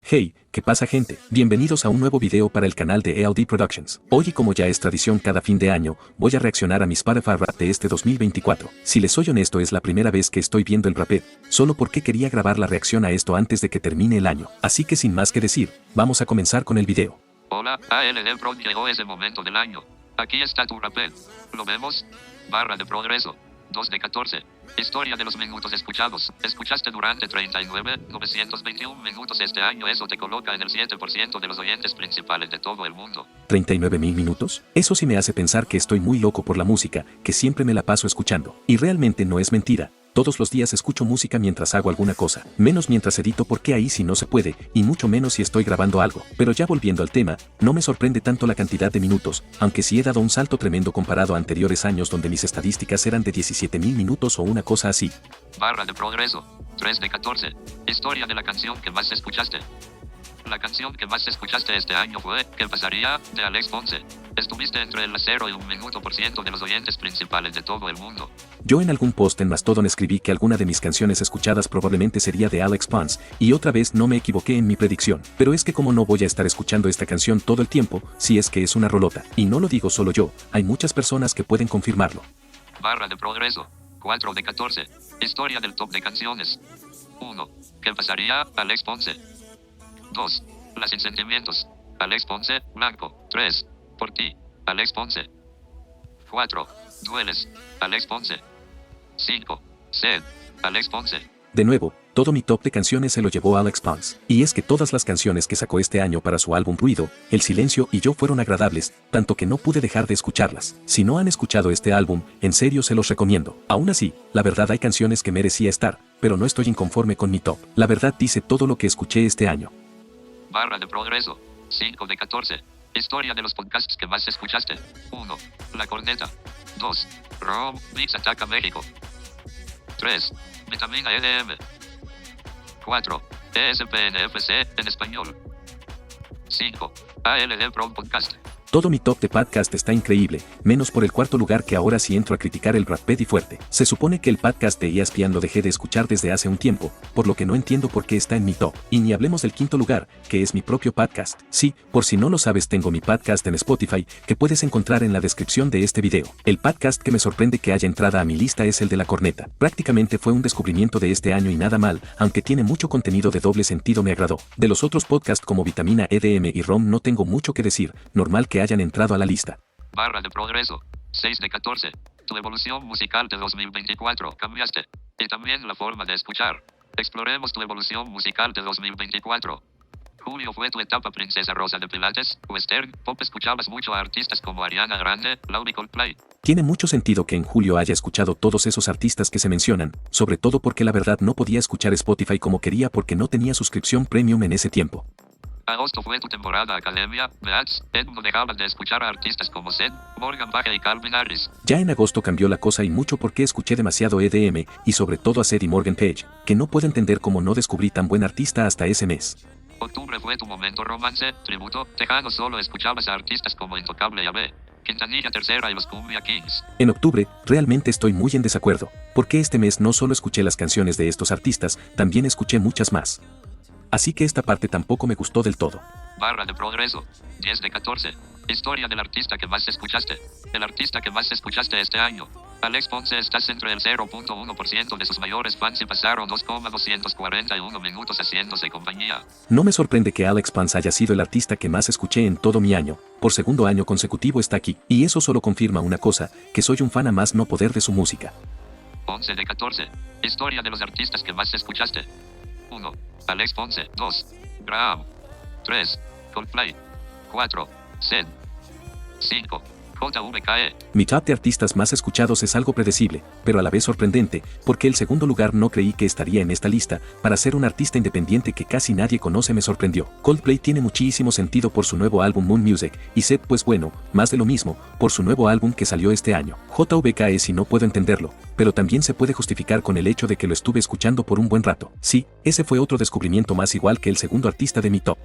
Hey, ¿qué pasa gente? Bienvenidos a un nuevo video para el canal de ELD Productions. Hoy y como ya es tradición cada fin de año, voy a reaccionar a mi Spotify Rap de este 2024. Si les soy honesto es la primera vez que estoy viendo el Wrapped, solo porque quería grabar la reacción a esto antes de que termine el año. Así que sin más que decir, vamos a comenzar con el video. Hola, ALL Pro, llegó ese momento del año. Aquí está tu Wrapped. ¿Lo vemos? Barra de progreso. 2 de 14. Historia de los minutos escuchados. Escuchaste durante 39.921 minutos este año. Eso te coloca en el 7% de los oyentes principales de todo el mundo. ¿39.000 minutos? Eso sí me hace pensar que estoy muy loco por la música, que siempre me la paso escuchando. Y realmente no es mentira. Todos los días escucho música mientras hago alguna cosa, menos mientras edito porque ahí sí no se puede, y mucho menos si estoy grabando algo. Pero ya volviendo al tema, no me sorprende tanto la cantidad de minutos, aunque sí he dado un salto tremendo comparado a anteriores años donde mis estadísticas eran de 17.000 minutos o una cosa así. Barra de progreso. 3 de 14. Historia de la canción que más escuchaste. La canción que más escuchaste este año fue ¿Qué pasaría? De Alex Ponce. Estuviste entre el 0 y 1 minuto por ciento de los oyentes principales de todo el mundo. Yo en algún post en Mastodon escribí que alguna de mis canciones escuchadas probablemente sería de Alex Ponce, y otra vez no me equivoqué en mi predicción. Pero es que como no voy a estar escuchando esta canción todo el tiempo, si es que es una rolota. Y no lo digo solo yo, hay muchas personas que pueden confirmarlo. Barra de progreso. 4 de 14. Historia del top de canciones. 1. ¿Qué pasaría? Alex Ponce. 2. Las sin sentimientos. Alex Ponce, blanco. 3. Por ti. Alex Ponce. 4. Dueles. Alex Ponce. 5. Sed. Alex Ponce. De nuevo, todo mi top de canciones se lo llevó Alex Ponce. Y es que todas las canciones que sacó este año para su álbum Ruido, El Silencio y Yo fueron agradables, tanto que no pude dejar de escucharlas. Si no han escuchado este álbum, en serio se los recomiendo. Aún así, la verdad hay canciones que merecía estar, pero no estoy inconforme con mi top. La verdad dice todo lo que escuché este año. Barra de progreso. 5 de 14. Historia de los podcasts que más escuchaste. 1. La Corneta. 2. Rom, Mix Ataca México. 3. Vitamina LM. 4. ESPNFC en español. 5. ALL Pro Podcast. Todo mi top de podcast está increíble, menos por el cuarto lugar que ahora sí entro a criticar el Wrapped y fuerte. Se supone que el podcast de ESPN lo dejé de escuchar desde hace un tiempo, por lo que no entiendo por qué está en mi top. Y ni hablemos del quinto lugar, que es mi propio podcast. Sí, por si no lo sabes tengo mi podcast en Spotify, que puedes encontrar en la descripción de este video. El podcast que me sorprende que haya entrada a mi lista es el de La Corneta. Prácticamente fue un descubrimiento de este año y nada mal, aunque tiene mucho contenido de doble sentido me agradó. De los otros podcasts como Vitamina EDM y ROM no tengo mucho que decir, normal que hayan entrado a la lista. Barra de progreso. 6 de 14. Tu evolución musical de 2024. Cambiaste. Y también la forma de escuchar. Exploremos tu evolución musical de 2024. Julio fue tu etapa Princesa Rosa de Pilates, western, pop. Escuchabas mucho a artistas como Ariana Grande, Lauri Coldplay. Tiene mucho sentido que en julio haya escuchado todos esos artistas que se mencionan, sobre todo porque la verdad no podía escuchar Spotify como quería porque no tenía suscripción premium en ese tiempo. Agosto fue tu temporada Academia, Beats, no dejabas de escuchar a artistas como Zed, Morgan Baja y Calvin Harris. Ya en agosto cambió la cosa y mucho porque escuché demasiado EDM, y sobre todo a Zed y Morgan Page, que no puedo entender cómo no descubrí tan buen artista hasta ese mes. Octubre fue tu momento romance, tributo, tejano. Solo escuchabas a artistas como Intocable y AB, Quintanilla Tercera y los Cumbia Kings. En octubre, realmente estoy muy en desacuerdo, porque este mes no solo escuché las canciones de estos artistas, también escuché muchas más. Así que esta parte tampoco me gustó del todo. Barra de progreso. 10 de 14. Historia del artista que más escuchaste. El artista que más escuchaste este año. Alex Ponce. Estás entre el 0.1% de sus mayores fans y pasaron 2,241 minutos haciéndose compañía. No me sorprende que Alex Ponce haya sido el artista que más escuché en todo mi año. Por segundo año consecutivo está aquí. Y eso solo confirma una cosa, que soy un fan a más no poder de su música. 11 de 14. Historia de los artistas que más escuchaste. 1. Alex Ponce. 2. Graham. 3. Coldplay. 4. Zed. 5. JVKE. Mi top de artistas más escuchados es algo predecible, pero a la vez sorprendente, porque el segundo lugar no creí que estaría en esta lista. Para ser un artista independiente que casi nadie conoce me sorprendió. Coldplay tiene muchísimo sentido por su nuevo álbum Moon Music, y Zed pues bueno, más de lo mismo, por su nuevo álbum que salió este año. JVKE si no puedo entenderlo, pero también se puede justificar con el hecho de que lo estuve escuchando por un buen rato. Sí, ese fue otro descubrimiento más igual que el segundo artista de mi top.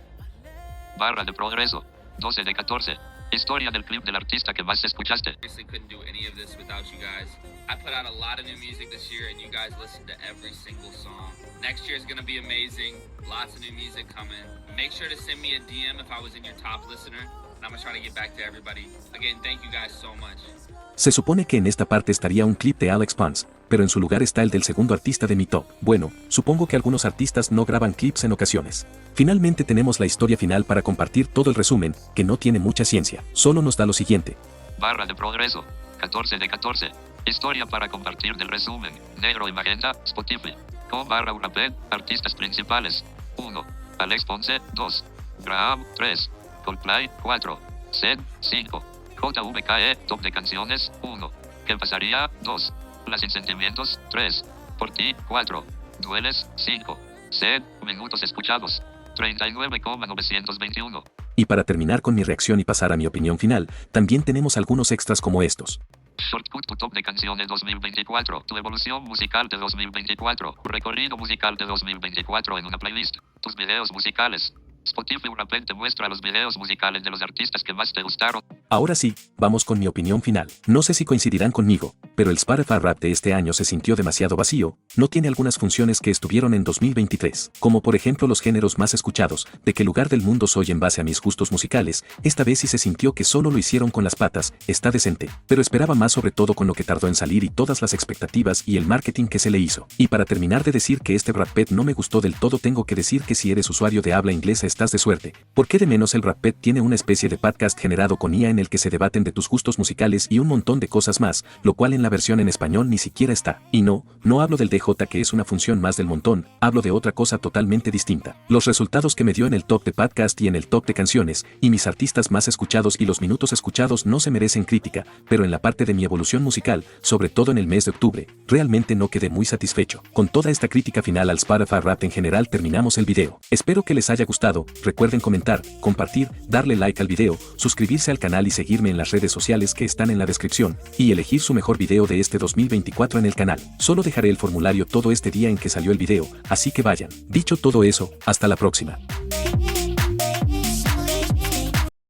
Barra de progreso. 12 de 14. Historia del clip del artista que más escuchaste. Obviously couldn't do any of this without you guys. I put out a lot of new music this year and you guys listened to every single song. Next year is going to be amazing. Lots of new music coming. Make sure to send me a DM if I was in your top listener. And I'm going to try to get back to everybody. Again, thank you guys so much. Se supone que en esta parte estaría un clip de Alex Pons, pero en su lugar está el del segundo artista de mi top. Bueno, supongo que algunos artistas no graban clips en ocasiones. Finalmente tenemos la historia final para compartir todo el resumen, que no tiene mucha ciencia. Solo nos da lo siguiente. Barra de progreso. 14 de 14. Historia para compartir del resumen. Negro y magenta. Spotify. Com barra Raped. Artistas principales. 1. Alex Ponce. 2. Graham. 3. Coldplay. 4. Zed. 5. JVKE. Top de canciones. 1. ¿Qué pasaría? 2. Las Insentimientos. 3. Por ti. 4. Dueles. 5. Zed. Minutos escuchados. 39,921. Y para terminar con mi reacción y pasar a mi opinión final, también tenemos algunos extras como estos. Shortcut tu top de canciones 2024. Tu evolución musical de 2024. Recorrido musical de 2024 en una playlist. Tus videos musicales. Spotify Rapid te muestra los videos musicales de los artistas que más te gustaron. Ahora sí, vamos con mi opinión final. No sé si coincidirán conmigo, pero el Spotify Rap de este año se sintió demasiado vacío, no tiene algunas funciones que estuvieron en 2023, como por ejemplo los géneros más escuchados, de qué lugar del mundo soy en base a mis gustos musicales, esta vez sí se sintió que solo lo hicieron con las patas, está decente, pero esperaba más sobre todo con lo que tardó en salir y todas las expectativas y el marketing que se le hizo. Y para terminar de decir que este Rapid no me gustó del todo tengo que decir que si eres usuario de habla inglesa estás de suerte, porque de menos el Rapid tiene una especie de podcast generado con IA en el que se debaten de tus gustos musicales y un montón de cosas más, lo cual en la versión en español ni siquiera está. Y no hablo del DJ que es una función más del montón, hablo de otra cosa totalmente distinta. Los resultados que me dio en el top de podcast y en el top de canciones, y mis artistas más escuchados y los minutos escuchados no se merecen crítica, pero en la parte de mi evolución musical, sobre todo en el mes de octubre, realmente no quedé muy satisfecho. Con toda esta crítica final al Spotify Rap en general terminamos el video. Espero que les haya gustado, recuerden comentar, compartir, darle like al video, suscribirse al canal y seguirme en las redes sociales que están en la descripción, y elegir su mejor video de este 2024 en el canal. Solo dejaré el formulario todo este día en que salió el video, así que vayan. Dicho todo eso, hasta la próxima.